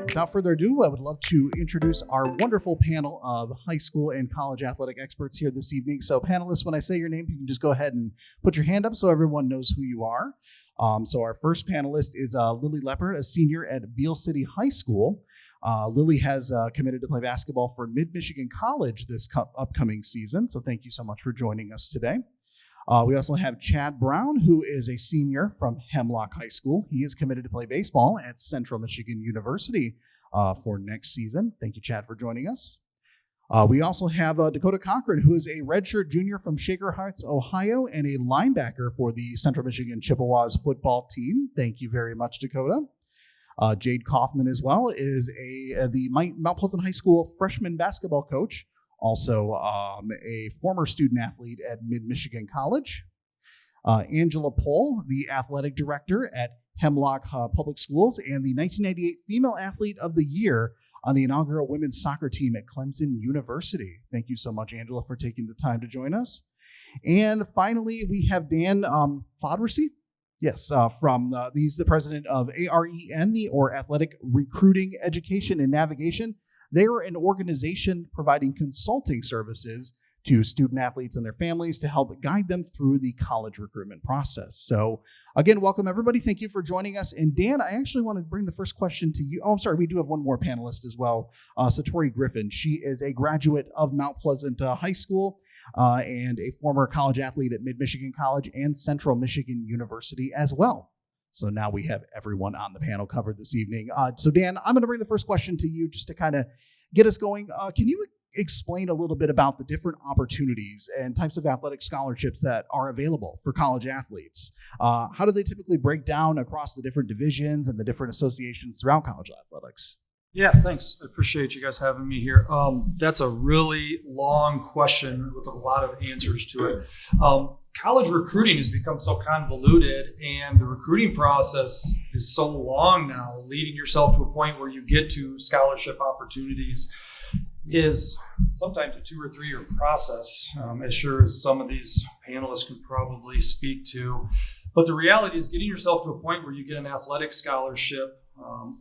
without further ado, I would love to introduce our wonderful panel of high school and college athletic experts here this evening. So panelists, when I say your name, you can just go ahead and put your hand up so everyone knows who you are. So our first panelist is Lilly Leppert, a senior at Beal City High School. Lilly has committed to play basketball for Mid-Michigan College this upcoming season. So thank you so much for joining us today. We also have Chad Brown, who is a senior from Hemlock High School. He is committed to play baseball at Central Michigan University for next season. Thank you, Chad, for joining us. We also have Dakota Cochran, who is a redshirt junior from Shaker Heights, Ohio, and a linebacker for the Central Michigan Chippewas football team. Thank you very much, Dakota. Jade Kaufman as well is the Mount Pleasant High School freshman basketball coach. Also a former student athlete at Mid-Michigan College. Angela Pohl, the athletic director at Hemlock Public Schools and the 1998 Female Athlete of the Year on the inaugural women's soccer team at Clemson University. Thank you so much, Angela, for taking the time to join us. And finally, we have Dan Fodrocy. Yes, he's the president of AREN, or Athletic Recruiting, Education, and Navigation. They are an organization providing consulting services to student athletes and their families to help guide them through the college recruitment process. So again, welcome everybody. Thank you for joining us. And Dan, I actually want to bring the first question to you. Oh, I'm sorry. We do have one more panelist as well. Satori Griffin. She is a graduate of Mount Pleasant High School and a former college athlete at Mid-Michigan College and Central Michigan University as well. So now we have everyone on the panel covered this evening. So Dan, I'm going to bring the first question to you just to kind of get us going. Can you explain a little bit about the different opportunities and types of athletic scholarships that are available for college athletes? How do they typically break down across the different divisions and the different associations throughout college athletics? Yeah, thanks. I appreciate you guys having me here. That's a really long question with a lot of answers to it. College recruiting has become so convoluted, and the recruiting process is so long now, leading yourself to a point where you get to scholarship opportunities is sometimes a 2 or 3 year process, as sure as some of these panelists can probably speak to. But the reality is getting yourself to a point where you get an athletic scholarship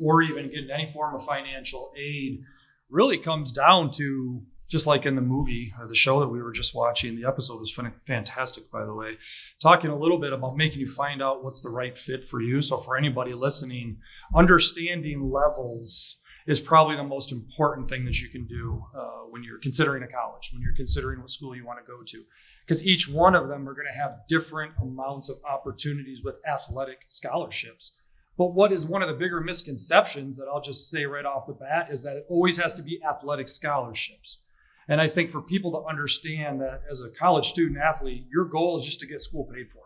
or even getting any form of financial aid really comes down to, just like in the movie or the show that we were just watching, the episode was fantastic, by the way, talking a little bit about making you find out what's the right fit for you. So for anybody listening, understanding levels is probably the most important thing that you can do when you're considering a college, when you're considering what school you want to go to. Because each one of them are going to have different amounts of opportunities with athletic scholarships. But what is one of the bigger misconceptions that I'll just say right off the bat is that it always has to be athletic scholarships. And I think for people to understand that as a college student athlete, your goal is just to get school paid for,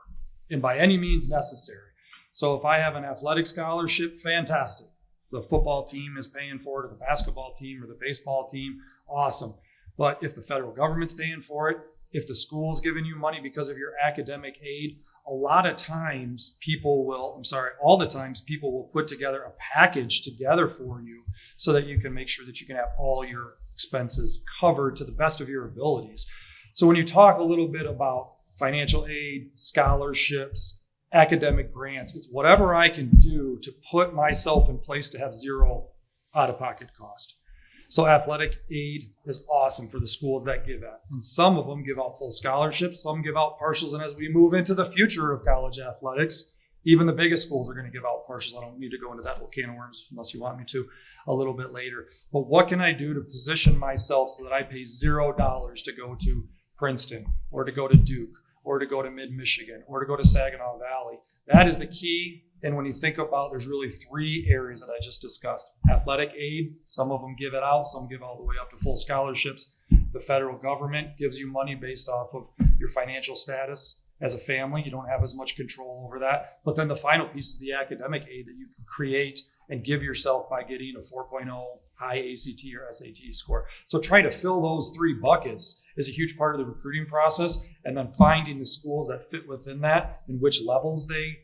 and by any means necessary. So if I have an athletic scholarship, fantastic. The football team is paying for it, or the basketball team, or the baseball team, awesome. But if the federal government's paying for it, if the school's giving you money because of your academic aid, all the times people will put together a package together for you so that you can make sure that you can have all your expenses covered to the best of your abilities. So when you talk a little bit about financial aid, scholarships, academic grants, it's whatever I can do to put myself in place to have zero out-of-pocket cost. So athletic aid is awesome for the schools that give that. And some of them give out full scholarships, some give out partials. And as we move into the future of college athletics, even the biggest schools are going to give out partials. I don't need to go into that whole can of worms unless you want me to a little bit later. But what can I do to position myself so that I pay $0 to go to Princeton or to go to Duke or to go to Mid-Michigan or to go to Saginaw Valley? That is the key. And when you think about, there's really 3 areas that I just discussed. Athletic aid, some of them give it out, some give all the way up to full scholarships. The federal government gives you money based off of your financial status as a family. You don't have as much control over that. But then the final piece is the academic aid that you can create and give yourself by getting a 4.0 high ACT or SAT score. So trying to fill those 3 buckets is a huge part of the recruiting process. And then finding the schools that fit within that and which levels they,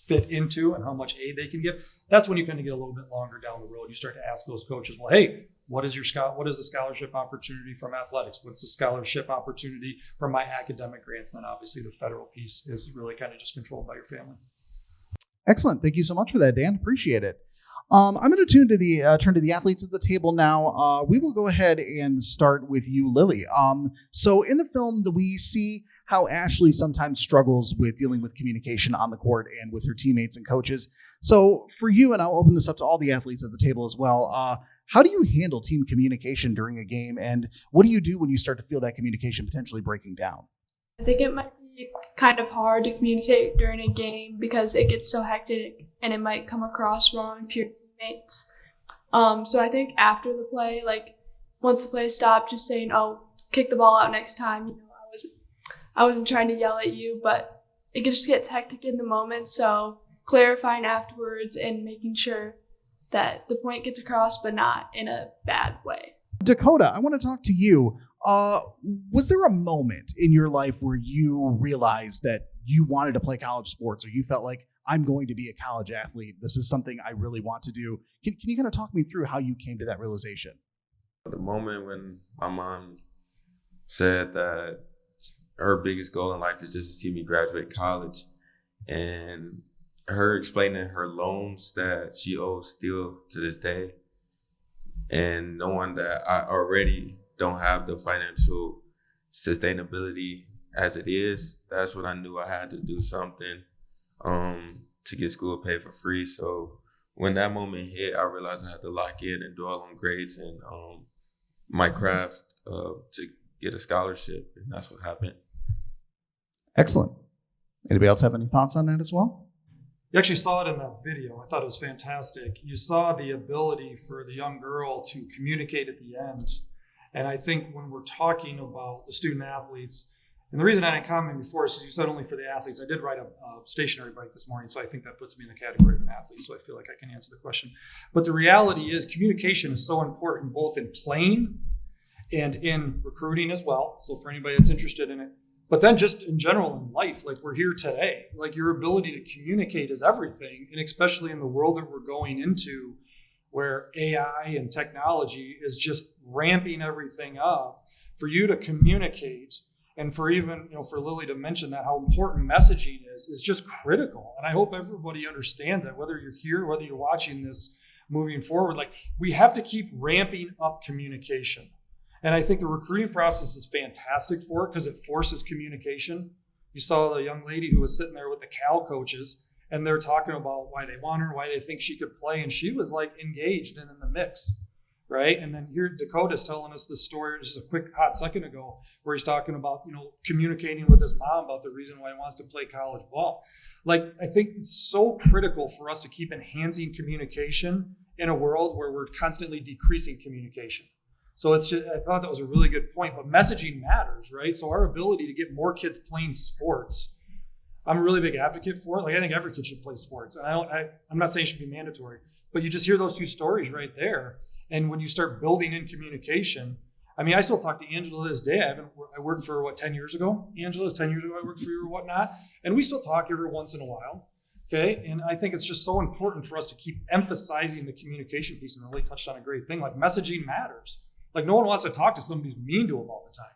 fit into and how much aid they can give. That's when you kind of get a little bit longer down the road. You start to ask those coaches, well, hey, what is the scholarship opportunity from athletics? What's the scholarship opportunity from my academic grants? And then obviously the federal piece is really kind of just controlled by your family. Excellent. Thank you so much for that, Dan. Appreciate it. I'm going to turn to the athletes at the table now. We will go ahead and start with you, Lilly. So in the film, we see how Ashley sometimes struggles with dealing with communication on the court and with her teammates and coaches. So for you, and I'll open this up to all the athletes at the table as well, how do you handle team communication during a game, and what do you do when you start to feel that communication potentially breaking down? I think it might be kind of hard to communicate during a game because it gets so hectic and it might come across wrong to your teammates. So I think after the play, like once the play stopped, just saying, "Oh, kick the ball out next time." I wasn't trying to yell at you, but it just gets hectic in the moment. So clarifying afterwards and making sure that the point gets across, but not in a bad way. Dakota, I want to talk to you. Was there a moment in your life where you realized that you wanted to play college sports, or you felt like, I'm going to be a college athlete? This is something I really want to do. Can you kind of talk me through how you came to that realization? The moment when my mom said that her biggest goal in life is just to see me graduate college, and her explaining her loans that she owes still to this day, and knowing that I already don't have the financial sustainability as it is, that's when I knew I had to do something to get school paid for free. So when that moment hit, I realized I had to lock in and do all on grades and my craft to get a scholarship, and that's what happened. Excellent. Anybody else have any thoughts on that as well? You actually saw it in that video. I thought it was fantastic. You saw the ability for the young girl to communicate at the end. And I think when we're talking about the student athletes, and the reason I didn't comment before is because you said only for the athletes. I did write a stationary bike this morning, so I think that puts me in the category of an athlete, so I feel like I can answer the question. But the reality is communication is so important both in playing and in recruiting as well. So for anybody that's interested in it, but then just in general in life, like we're here today, like your ability to communicate is everything. And especially in the world that we're going into where AI and technology is just ramping everything up, for you to communicate and for even, for Lilly to mention that how important messaging is just critical. And I hope everybody understands that, whether you're here, whether you're watching this moving forward, like we have to keep ramping up communication. And I think the recruiting process is fantastic for it because it forces communication. You saw the young lady who was sitting there with the Cal coaches, and they're talking about why they want her, why they think she could play. And she was like engaged and in the mix, right? And then here Dakota's telling us this story just a quick hot second ago where he's talking about, communicating with his mom about the reason why he wants to play college ball. Like, I think it's so critical for us to keep enhancing communication in a world where we're constantly decreasing communication. So it's just, I thought that was a really good point, but messaging matters, right? So our ability to get more kids playing sports, I'm a really big advocate for it. Like I think every kid should play sports. And I'm not saying it should be mandatory, but you just hear those two stories right there. And when you start building in communication, I mean, I still talk to Angela to this day. I worked for her, 10 years ago? Angela, is 10 years ago I worked for you or whatnot. And we still talk every once in a while. Okay. And I think it's just so important for us to keep emphasizing the communication piece. And Lily touched on a great thing, like messaging matters. Like no one wants to talk to somebody who's mean to them all the time,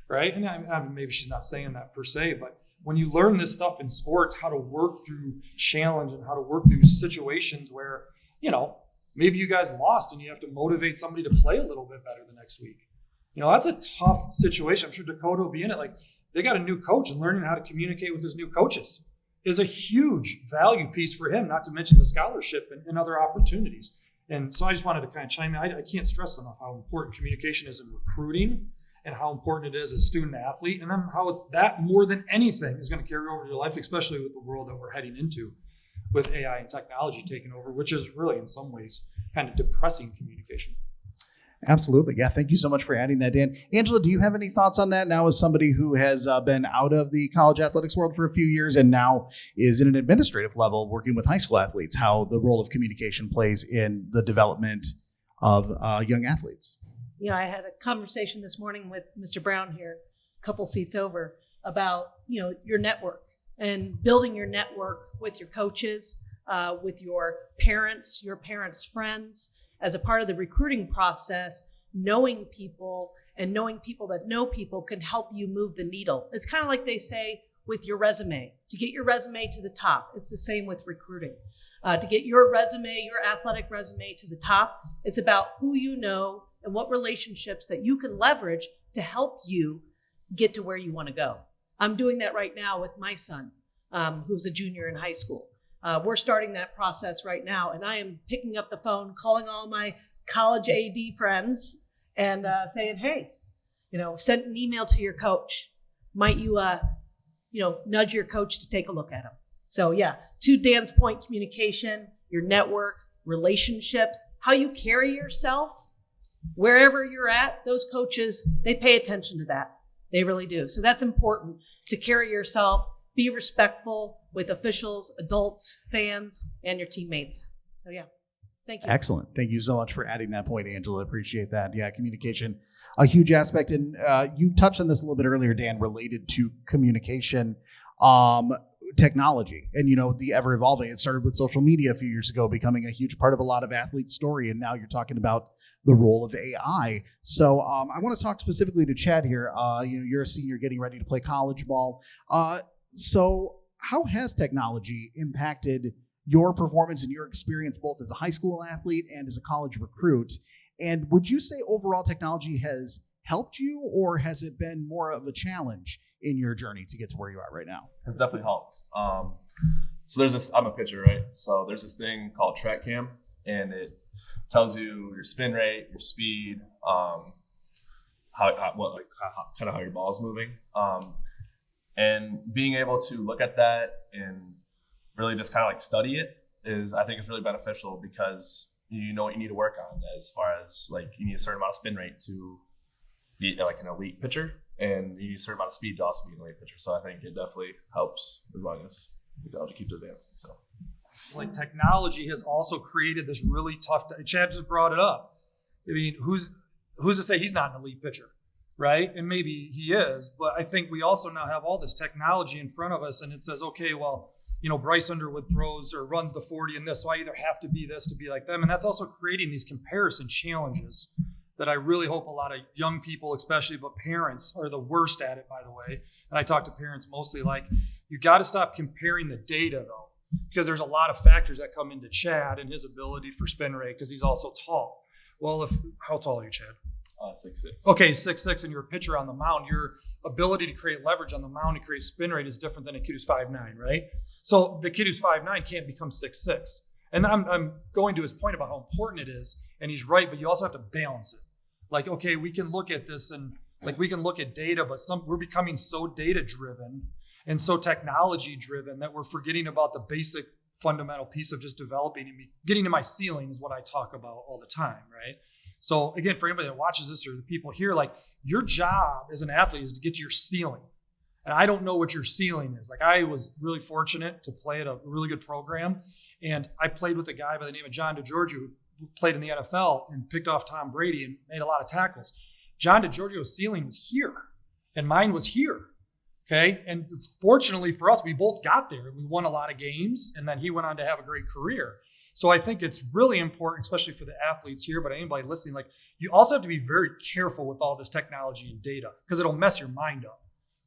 right? And I mean, maybe she's not saying that per se, but when you learn this stuff in sports, how to work through challenge and how to work through situations where, maybe you guys lost and you have to motivate somebody to play a little bit better the next week. That's a tough situation. I'm sure Dakota will be in it. Like they got a new coach, and learning how to communicate with his new coaches is a huge value piece for him, not to mention the scholarship and other opportunities. And so I just wanted to kind of chime in. I can't stress enough how important communication is in recruiting and how important it is as a student athlete, and then how that more than anything is going to carry over to your life, especially with the world that we're heading into with AI and technology taking over, which is really in some ways kind of depressing communication. Absolutely. Yeah. Thank you so much for adding that, Dan. Angela, do you have any thoughts on that now as somebody who has been out of the college athletics world for a few years and now is in an administrative level working with high school athletes, how the role of communication plays in the development of young athletes? I had a conversation this morning with Mr. Brown here, a couple seats over, about, your network and building your network with your coaches, with your parents' friends. As a part of the recruiting process, knowing people and knowing people that know people can help you move the needle. It's kind of like they say with your resume, to get your resume to the top. It's the same with recruiting. to get your resume, your athletic resume to the top. It's about who you know and what relationships that you can leverage to help you get to where you want to go. I'm doing that right now with my son, who's a junior in high school. We're starting that process right now, and I am picking up the phone, calling all my college AD friends and saying, hey, send an email to your coach. Might you, nudge your coach to take a look at him? So yeah, to Dan's point, communication, your network, relationships, how you carry yourself, wherever you're at, those coaches, they pay attention to that. They really do. So that's important, to carry yourself, be respectful with officials, adults, fans, and your teammates. So yeah, thank you. Excellent. Thank you so much for adding that point, Angela. Appreciate that. Yeah, communication, a huge aspect. And you touched on this a little bit earlier, Dan, related to communication, technology, and the ever evolving. It started with social media a few years ago, becoming a huge part of a lot of athletes' story, and now you're talking about the role of AI. So I want to talk specifically to Chad here. You're a senior getting ready to play college ball. So how has technology impacted your performance and your experience both as a high school athlete and as a college recruit? And would you say overall technology has helped you, or has it been more of a challenge in your journey to get to where you are right now? Has definitely helped. So there's this, I'm a pitcher, right? So there's this thing called track cam, and it tells you your spin rate, your speed, how your ball's moving. And being able to look at that and really just kind of like study it I think it's really beneficial, because you know what you need to work on, as far as like you need a certain amount of spin rate to be like an elite pitcher, and you need a certain amount of speed to also be an elite pitcher. So I think it definitely helps as long as technology keeps advancing. So like technology has also created this really tough. Chad just brought it up. I mean, who's to say he's not an elite pitcher, right? And maybe he is, but I think we also now have all this technology in front of us, and it says, okay, well, Bryce Underwood throws or runs the 40 in this, so I either have to be this to be like them. And that's also creating these comparison challenges that I really hope a lot of young people, especially, but parents are the worst at it, by the way. And I talk to parents mostly, like, you got to stop comparing the data, though, because there's a lot of factors that come into Chad and his ability for spin rate, because he's also tall. Well, how tall are you, Chad? 6'6". Okay, 6'6", and you're a pitcher on the mound. Your ability to create leverage on the mound and create spin rate is different than a kid who's 5'9", right? So the kid who's 5'9" can't become 6'6". And I'm going to his point about how important it is, and he's right, but you also have to balance it. Like, okay, we can look at this and like we can look at data, but we're becoming so data driven and so technology driven that we're forgetting about the basic fundamental piece of just developing and getting to my ceiling is what I talk about all the time, right? So again, for anybody that watches this or the people here, like your job as an athlete is to get to your ceiling. And I don't know what your ceiling is. Like I was really fortunate to play at a really good program. And I played with a guy by the name of John DeGiorgio, who played in the NFL and picked off Tom Brady and made a lot of tackles. John DeGiorgio's ceiling was here and mine was here. Okay. And fortunately for us, we both got there. We won a lot of games, and then he went on to have a great career. So I think it's really important, especially for the athletes here, but anybody listening, like you also have to be very careful with all this technology and data, because it'll mess your mind up.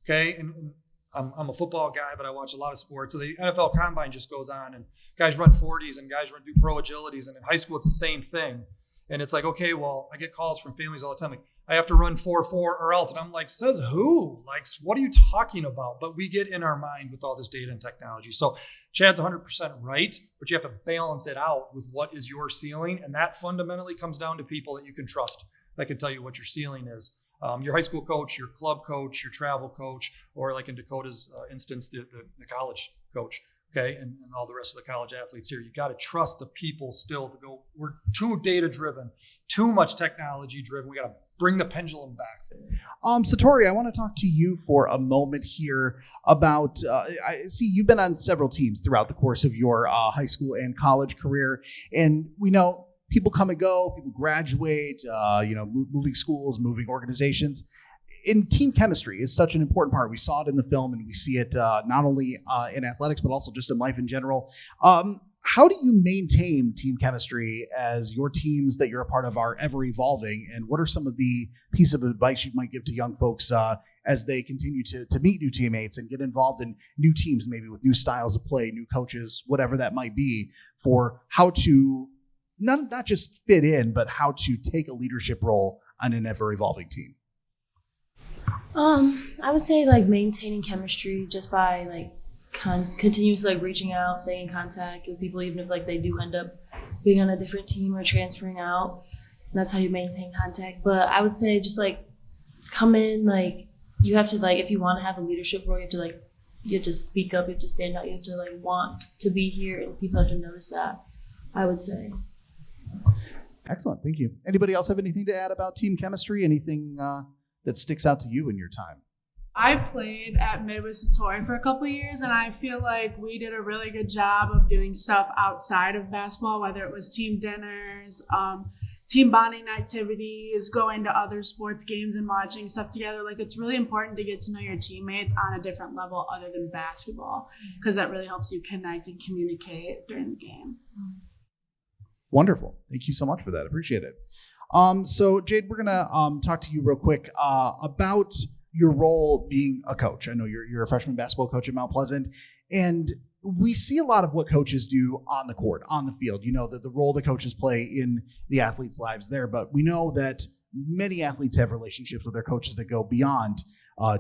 Okay. And I'm a football guy, but I watch a lot of sports. So the NFL Combine just goes on, and guys run 40s and guys do pro agilities. And in high school, it's the same thing. And it's like, okay, well, I get calls from families all the time, like, I have to run 4.4 or else. And I'm like, says who? Like, what are you talking about? But we get in our mind with all this data and technology. So Chad's 100% right, but you have to balance it out with what is your ceiling. And that fundamentally comes down to people that you can trust that can tell you what your ceiling is. Your high school coach, your club coach, your travel coach, or like in Dakota's instance, the college coach, okay, and all the rest of the college athletes here. You got to trust the people still to go. We're too data driven, too much technology driven. We got to bring the pendulum back. Satori, I want to talk to you for a moment here about, I see you've been on several teams throughout the course of your high school and college career, and we know people come and go, people graduate, moving schools, moving organizations. In team chemistry is such an important part. We saw it in the film, and we see it not only in athletics, but also just in life in general. How do you maintain team chemistry as your teams that you're a part of are ever evolving? And what are some of the pieces of advice you might give to young folks as they continue to meet new teammates and get involved in new teams, maybe with new styles of play, new coaches, whatever that might be, for how to not just fit in, but how to take a leadership role on an ever-evolving team? I would say like maintaining chemistry just by like continuously like reaching out, staying in contact with people, even if like they do end up being on a different team or transferring out. And that's how you maintain contact. But I would say just like come in, like you have to like, if you want to have a leadership role, you have to speak up, you have to stand out, you have to like want to be here, and people have to notice that, I would say. Excellent. Thank you. Anybody else have anything to add about team chemistry? Anything that sticks out to you in your time? I played at Satori for a couple of years, and I feel like we did a really good job of doing stuff outside of basketball, whether it was team dinners, team bonding activities, going to other sports games and watching stuff together. Like, it's really important to get to know your teammates on a different level other than basketball, because that really helps you connect and communicate during the game. Wonderful. Thank you so much for that. Appreciate it. So Jade, we're gonna talk to you real quick about your role being a coach. I know you're a freshman basketball coach at Mount Pleasant, and we see a lot of what coaches do on the court, on the field. You know, the role the coaches play in the athletes' lives there, but we know that many athletes have relationships with their coaches that go beyond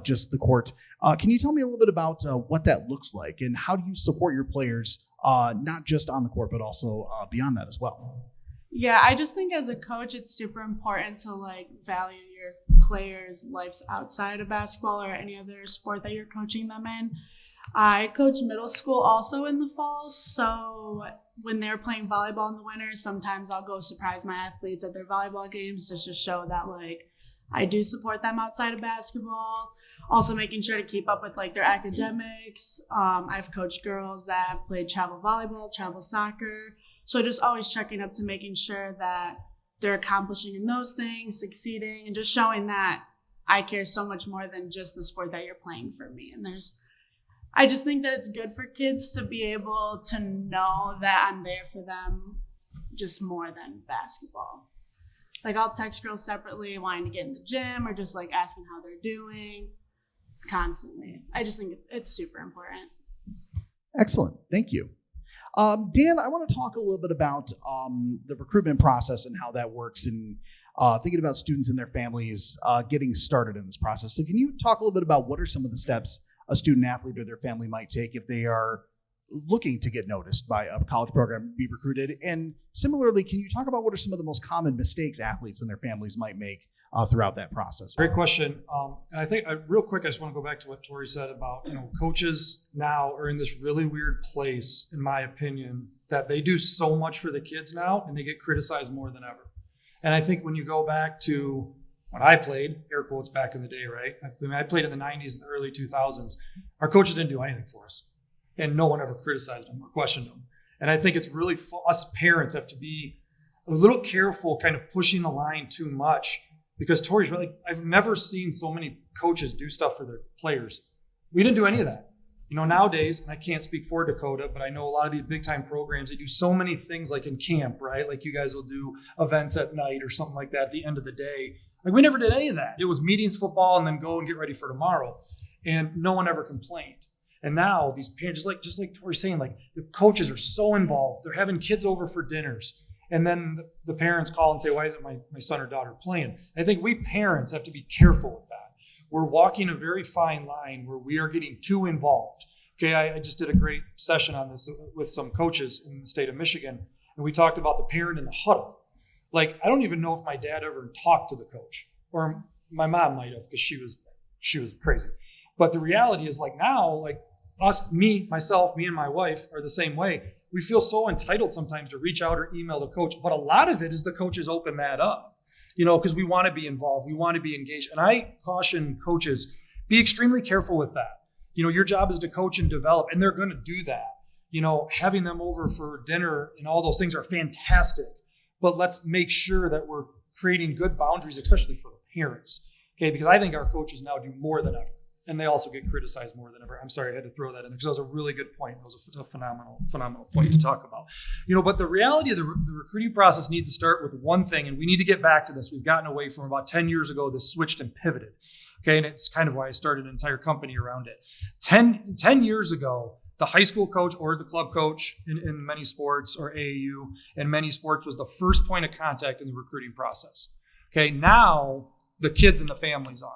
just the court. Can you tell me a little bit about what that looks like, and how do you support your players, not just on the court, but also beyond that as well? Yeah, I just think as a coach, it's super important to like value your players' lives outside of basketball or any other sport that you're coaching them in. I coach middle school also in the fall, so when they're playing volleyball in the winter, sometimes I'll go surprise my athletes at their volleyball games just to show that like I do support them outside of basketball. Also making sure to keep up with like their academics. I've coached girls that have played travel volleyball, travel soccer. So just always checking up to making sure that they're accomplishing in those things, succeeding, and just showing that I care so much more than just the sport that you're playing for me. And I just think that it's good for kids to be able to know that I'm there for them just more than basketball. Like I'll text girls separately wanting to get in the gym or just like asking how they're doing constantly. I just think it's super important. Excellent. Thank you. Dan, I want to talk a little bit about the recruitment process and how that works, and thinking about students and their families getting started in this process. So can you talk a little bit about what are some of the steps a student athlete or their family might take if they are looking to get noticed by a college program, be recruited? And similarly, can you talk about what are some of the most common mistakes athletes and their families might make throughout that process? Great question. And I think real quick, I just want to go back to what Tori said about, coaches now are in this really weird place, in my opinion, that they do so much for the kids now and they get criticized more than ever. And I think when you go back to when I played, air quotes, back in the day, right? I played in the 90s and the early 2000s. Our coaches didn't do anything for us, and no one ever criticized them or questioned them. And I think it's really us parents have to be a little careful kind of pushing the line too much, because Tori's really, I've never seen so many coaches do stuff for their players. We didn't do any of that. Nowadays, and I can't speak for Dakota, but I know a lot of these big time programs, they do so many things like in camp, right? Like you guys will do events at night or something like that at the end of the day. Like we never did any of that. It was meetings, football, and then go and get ready for tomorrow. And no one ever complained. And now these parents, just like Tori's saying, like the coaches are so involved. They're having kids over for dinners. And then the parents call and say, why isn't my son or daughter playing? I think we parents have to be careful with that. We're walking a very fine line where we are getting too involved. Okay, I just did a great session on this with some coaches in the state of Michigan, and we talked about the parent in the huddle. Like, I don't even know if my dad ever talked to the coach, or my mom might have, because she was crazy. But the reality is, like now, like me and my wife are the same way. We feel so entitled sometimes to reach out or email the coach, but a lot of it is the coaches open that up. Because we want to be involved, we want to be engaged. And I caution coaches, be extremely careful with that. Your job is to coach and develop, and they're going to do that. Having them over for dinner and all those things are fantastic, but let's make sure that we're creating good boundaries, especially for the parents. Okay, because I think our coaches now do more than ever, and they also get criticized more than ever. I'm sorry, I had to throw that in there because that was a really good point. It was a phenomenal point to talk about. But the reality of the recruiting process needs to start with one thing, and we need to get back to this. We've gotten away from about 10 years ago, this switched and pivoted. Okay, and it's kind of why I started an entire company around it. 10 years ago, the high school coach or the club coach in many sports, or AAU in many sports, was the first point of contact in the recruiting process. Okay, now the kids and the families are.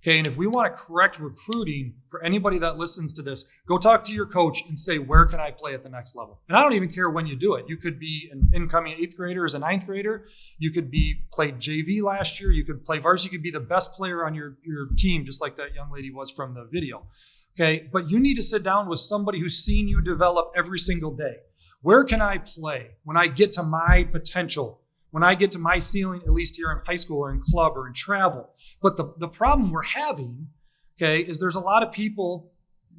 Okay, and if we want to correct recruiting for anybody that listens to this, go talk to your coach and say, where can I play at the next level? And I don't even care when you do it. You could be an incoming 8th grader as a 9th grader. You could be played JV last year. You could play varsity. You could be the best player on your team, just like that young lady was from the video. Okay, but you need to sit down with somebody who's seen you develop every single day. Where can I play when I get to my potential? When I get to my ceiling, at least here in high school or in club or in travel. But the problem we're having, okay, is there's a lot of people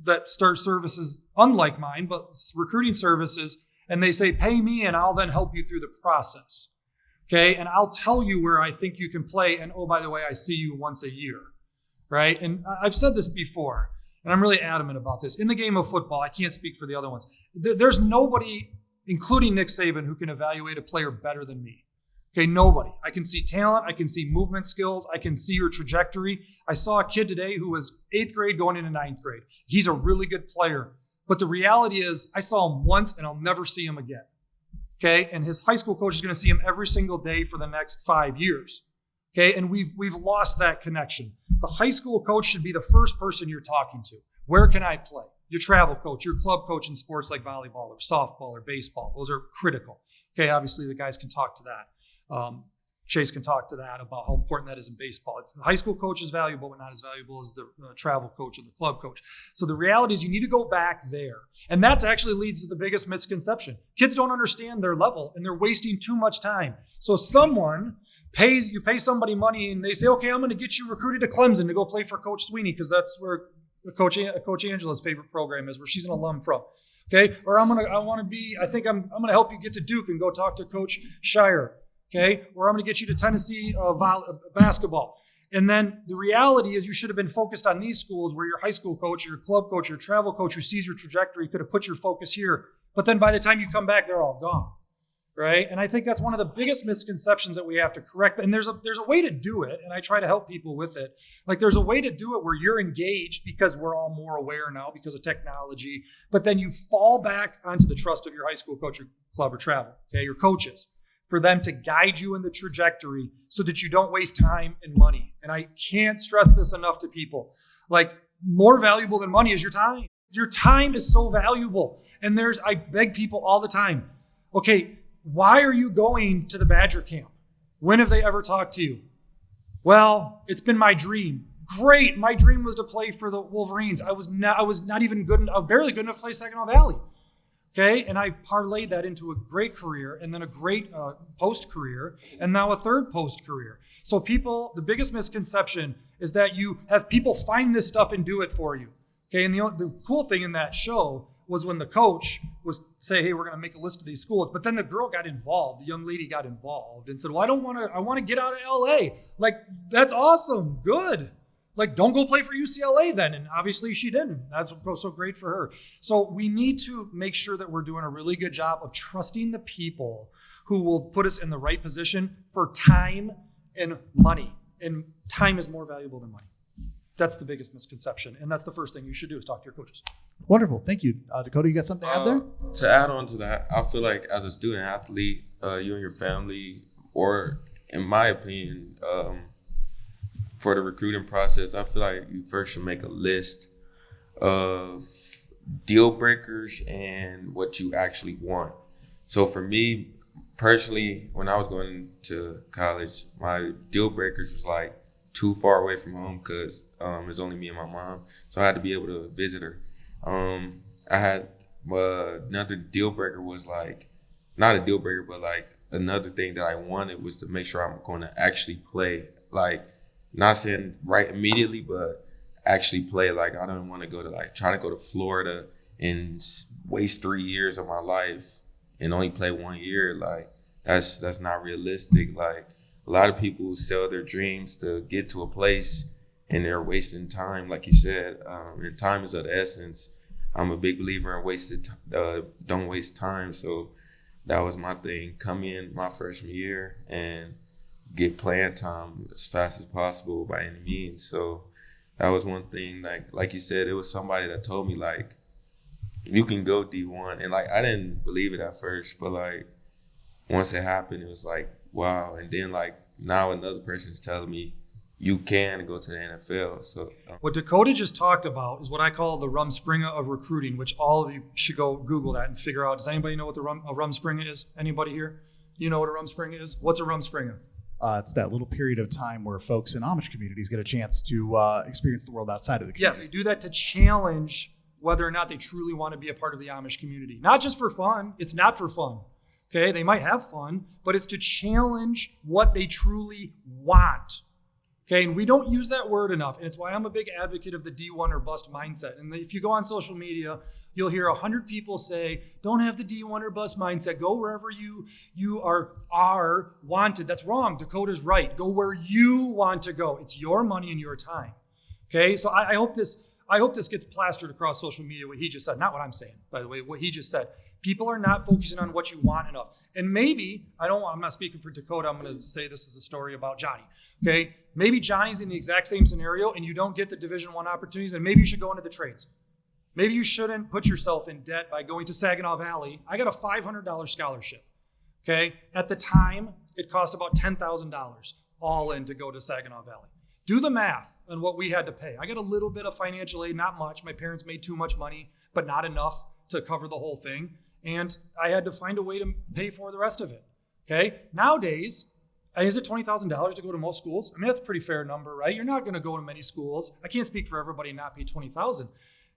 that start services unlike mine, but recruiting services, and they say, pay me and I'll then help you through the process. Okay, and I'll tell you where I think you can play. And oh, by the way, I see you once a year, right? And I've said this before, and I'm really adamant about this. In the game of football, I can't speak for the other ones. There's nobody, including Nick Saban, who can evaluate a player better than me. Okay, nobody. I can see talent. I can see movement skills. I can see your trajectory. I saw a kid today who was 8th grade going into 9th grade. He's a really good player. But the reality is I saw him once and I'll never see him again. Okay, and his high school coach is going to see him every single day for the next 5 years. Okay, and we've lost that connection. The high school coach should be the first person you're talking to. Where can I play? Your travel coach, your club coach in sports like volleyball or softball or baseball. Those are critical. Okay, obviously the guys can talk to that. Chase can talk to that about how important that is in baseball. The high school coach is valuable, but not as valuable as the travel coach or the club coach. So the reality is you need to go back there. And that actually leads to the biggest misconception. Kids don't understand their level and they're wasting too much time. So you pay somebody money and they say, okay, I'm going to get you recruited to Clemson to go play for Coach Sweeney because that's where Coach Angela's favorite program is, where she's an alum from. Okay, or I think I'm going to help you get to Duke and go talk to Coach Shire. Okay, or I'm going to get you to Tennessee basketball. And then the reality is you should have been focused on these schools where your high school coach, your club coach, your travel coach who sees your trajectory could have put your focus here. But then by the time you come back, they're all gone, right? And I think that's one of the biggest misconceptions that we have to correct. And there's a way to do it, and I try to help people with it. Like there's a way to do it where you're engaged because we're all more aware now because of technology. But then you fall back onto the trust of your high school coach or club or travel, okay, your coaches, for them to guide you in the trajectory so that you don't waste time and money. And I can't stress this enough to people. Like, more valuable than money is your time. Your time is so valuable. And I beg people all the time, okay, why are you going to the Badger camp? When have they ever talked to you? Well, it's been my dream. Great. My dream was to play for the Wolverines. I was not even good enough, barely good enough to play Saginaw Valley. Okay, and I parlayed that into a great career and then a great post-career and now a third post-career. So the biggest misconception is that you have people find this stuff and do it for you. Okay, and the cool thing in that show was when the coach was say, hey, we're going to make a list of these schools. But then the girl got involved, the young lady got involved and said, well, I want to get out of LA. Like, that's awesome, good. Like, don't go play for UCLA then. And obviously she didn't. That's what was so great for her. So we need to make sure that we're doing a really good job of trusting the people who will put us in the right position for time and money. And time is more valuable than money. That's the biggest misconception. And that's the first thing you should do is talk to your coaches. Wonderful. Thank you. Dakota, you got something to add there? To add on to that, I feel like as a student athlete, you and your family, or in my opinion, for the recruiting process, I feel like you first should make a list of deal breakers and what you actually want. So for me personally, when I was going to college, my deal breakers was like too far away from home because it's only me and my mom. So I had to be able to visit her. I had another deal breaker was like, not a deal breaker, but like another thing that I wanted was to make sure I'm going to actually play. Like, not saying right immediately, but actually play. Like, I don't want to try to go to Florida and waste 3 years of my life and only play 1 year. Like, that's not realistic. Like, a lot of people sell their dreams to get to a place and they're wasting time, like you said. And time is of the essence. I'm a big believer in don't waste time. So that was my thing. Come in my freshman year and get playing time as fast as possible by any means. So that was one thing. Like you said, it was somebody that told me like, you can go D1, and like I didn't believe it at first, but like once it happened, it was like wow. And then like now another person is telling me you can go to the NFL. So what Dakota just talked about is what I call the Rumspringa of recruiting, which all of you should go Google that and figure out. Does anybody know what a Rumspringa is? Anybody here? You know what a Rumspringa is? What's a Rumspringa? It's that little period of time where folks in Amish communities get a chance to experience the world outside of the community. Yes, they do that to challenge whether or not they truly want to be a part of the Amish community. Not just for fun. It's not for fun. Okay, they might have fun, but it's to challenge what they truly want. Okay, and we don't use that word enough, and it's why I'm a big advocate of the D1 or bust mindset. And if you go on social media, you'll hear 100 people say, don't have the D1 or bust mindset. Go wherever you are wanted. That's wrong. Dakota's right. Go where you want to go. It's your money and your time. Okay, so I hope this gets plastered across social media, what he just said. Not what I'm saying, by the way, what he just said. People are not focusing on what you want enough. And maybe, I'm not speaking for Dakota, I'm going to say this is a story about Johnny. Okay, maybe Johnny's in the exact same scenario and you don't get the Division I opportunities, and maybe you should go into the trades. Maybe you shouldn't put yourself in debt by going to Saginaw Valley. I got a $500 scholarship. Okay, at the time, it cost about $10,000 all in to go to Saginaw Valley. Do the math on what we had to pay. I got a little bit of financial aid, not much. My parents made too much money, but not enough to cover the whole thing. And I had to find a way to pay for the rest of it. Okay, nowadays, is it $20,000 to go to most schools? I mean, that's a pretty fair number, right? You're not going to go to many schools. I can't speak for everybody and not pay $20,000.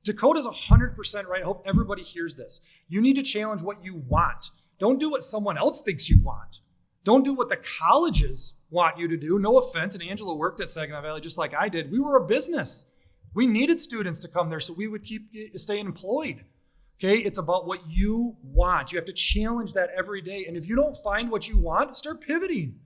Dakota's 100% right. I hope everybody hears this. You need to challenge what you want. Don't do what someone else thinks you want. Don't do what the colleges want you to do. No offense, and Angela worked at Saginaw Valley just like I did. We were a business. We needed students to come there so we would keep staying employed. Okay, it's about what you want. You have to challenge that every day. And if you don't find what you want, start pivoting.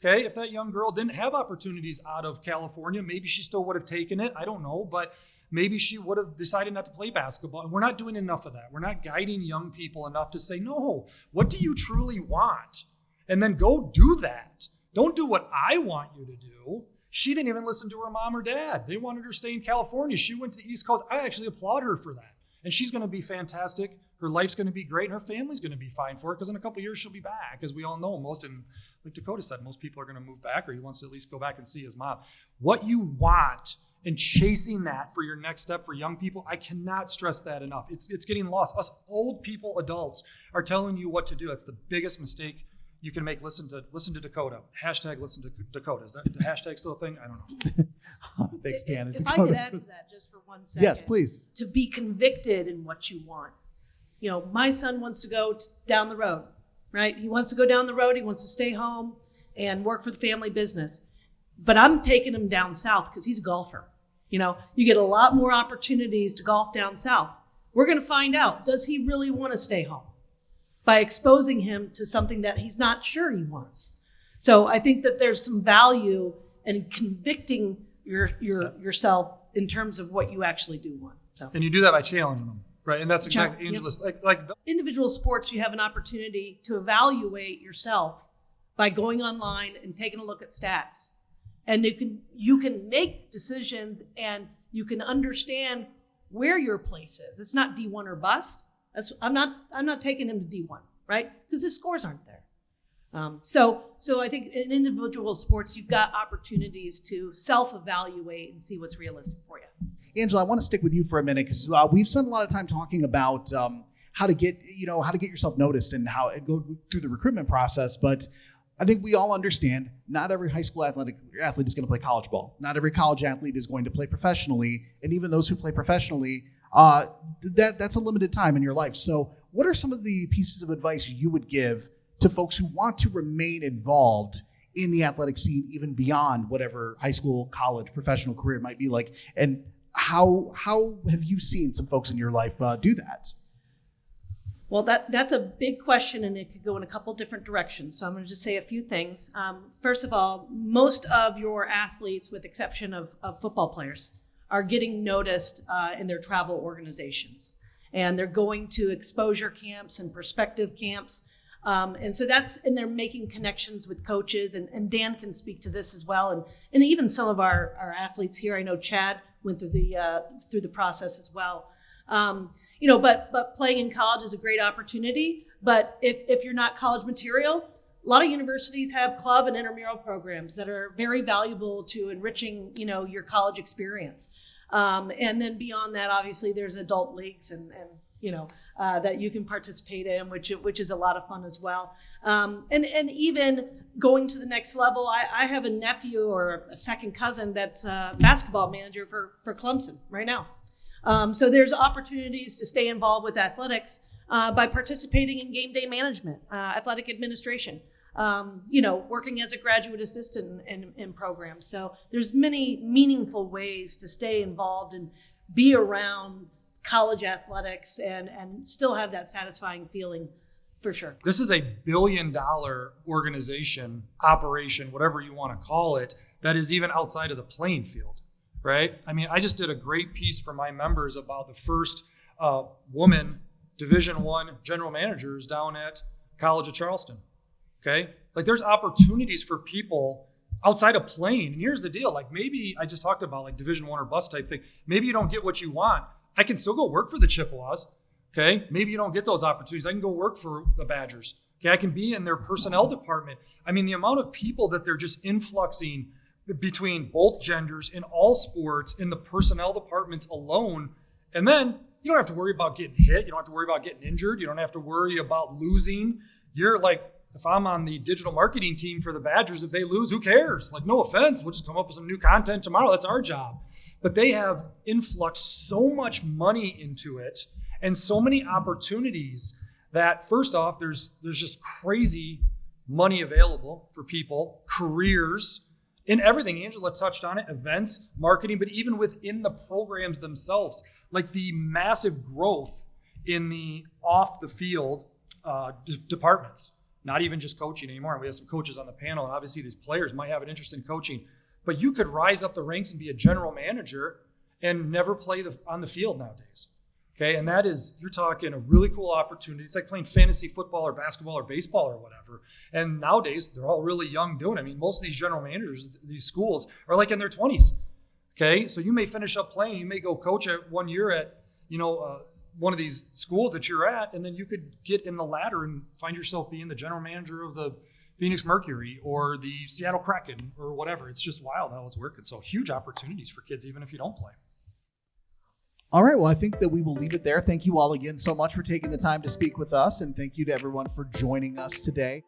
Okay, if that young girl didn't have opportunities out of California, maybe she still would have taken it. I don't know, but maybe she would have decided not to play basketball. And we're not doing enough of that. We're not guiding young people enough to say, no, what do you truly want? And then go do that. Don't do what I want you to do. She didn't even listen to her mom or dad. They wanted her to stay in California. She went to the East Coast. I actually applaud her for that. And she's going to be fantastic. Her life's going to be great, and her family's going to be fine for it because in a couple of years she'll be back. As we all know, like Dakota said, most people are going to move back, or he wants to at least go back and see his mom. What you want and chasing that for your next step for young people, I cannot stress that enough. It's getting lost. Us old people, adults, are telling you what to do. That's the biggest mistake you can make. Listen to Dakota. Hashtag listen to Dakota. Is that the hashtag still a thing? I don't know. Thanks, Dan. If I could add to that just for 1 second. Yes, please. To be convicted in what you want. You know, my son wants to go down the road, right? He wants to go down the road. He wants to stay home and work for the family business. But I'm taking him down south because he's a golfer. You know, you get a lot more opportunities to golf down south. We're going to find out, does he really want to stay home? By exposing him to something that he's not sure he wants. So I think that there's some value in convicting yourself in terms of what you actually do want. So. And you do that by challenging them, right? And that's exactly Angela's. Like individual sports, you have an opportunity to evaluate yourself by going online and taking a look at stats. And you can make decisions and you can understand where your place is. It's not D1 or bust. I'm not taking him to D1, right? Because his scores aren't there. So I think in individual sports, you've got opportunities to self-evaluate and see what's realistic for you. Angela, I want to stick with you for a minute because we've spent a lot of time talking about how to get yourself noticed and go through the recruitment process. But I think we all understand not every high school athlete is going to play college ball. Not every college athlete is going to play professionally. And even those who play professionally, that's a limited time in your life. So what are some of the pieces of advice you would give to folks who want to remain involved in the athletic scene, even beyond whatever high school, college, professional career might be like? And how have you seen some folks in your life do that? Well, that's a big question, and it could go in a couple different directions. So I'm going to just say a few things. First of all, most of your athletes, with exception of football players, are getting noticed in their travel organizations. And they're going to exposure camps and perspective camps. And so and they're making connections with coaches, and Dan can speak to this as well. And even some of our athletes here, I know Chad went through the process as well. But playing in college is a great opportunity. But if you're not college material, a lot of universities have club and intramural programs that are very valuable to enriching, your college experience. And then beyond that, obviously, there's adult leagues and that you can participate in, which is a lot of fun as well. And even going to the next level, I have a nephew or a second cousin that's a basketball manager for Clemson right now. So there's opportunities to stay involved with athletics by participating in game day management, athletic administration, working as a graduate assistant in programs. So there's many meaningful ways to stay involved and be around college athletics and still have that satisfying feeling, for sure. This is a $1 billion organization, operation, whatever you want to call it, that is even outside of the playing field, right? I mean, I just did a great piece for my members about the first woman Division I general managers down at College of Charleston. Okay. Like there's opportunities for people outside of playing. And here's the deal. Like maybe I just talked about like Division I or bust type thing. Maybe you don't get what you want. I can still go work for the Chippewas. Okay. Maybe you don't get those opportunities. I can go work for the Badgers. Okay. I can be in their personnel department. I mean, the amount of people that they're just influxing between both genders in all sports in the personnel departments alone. And then you don't have to worry about getting hit. You don't have to worry about getting injured. You don't have to worry about losing. You're like, if I'm on the digital marketing team for the Badgers, if they lose, who cares? Like, no offense. We'll just come up with some new content tomorrow. That's our job. But they have influxed so much money into it and so many opportunities that, first off, there's just crazy money available for people, careers, in everything. Angela touched on it, events, marketing, but even within the programs themselves, like the massive growth in the off the field departments, not even just coaching anymore. We have some coaches on the panel, and obviously these players might have an interest in coaching, but you could rise up the ranks and be a general manager and never play on the field nowadays. Okay. And that is, you're talking a really cool opportunity. It's like playing fantasy football or basketball or baseball or whatever. And nowadays they're all really young doing it. I mean, most of these general managers, these schools are like in their 20s. Okay. So you may finish up playing, you may go coach at 1 year at, one of these schools that you're at, and then you could get in the ladder and find yourself being the general manager of the Phoenix Mercury or the Seattle Kraken or whatever. It's just wild how it's working. So huge opportunities for kids, even if you don't play. All right. Well, I think that we will leave it there. Thank you all again so much for taking the time to speak with us, and thank you to everyone for joining us today.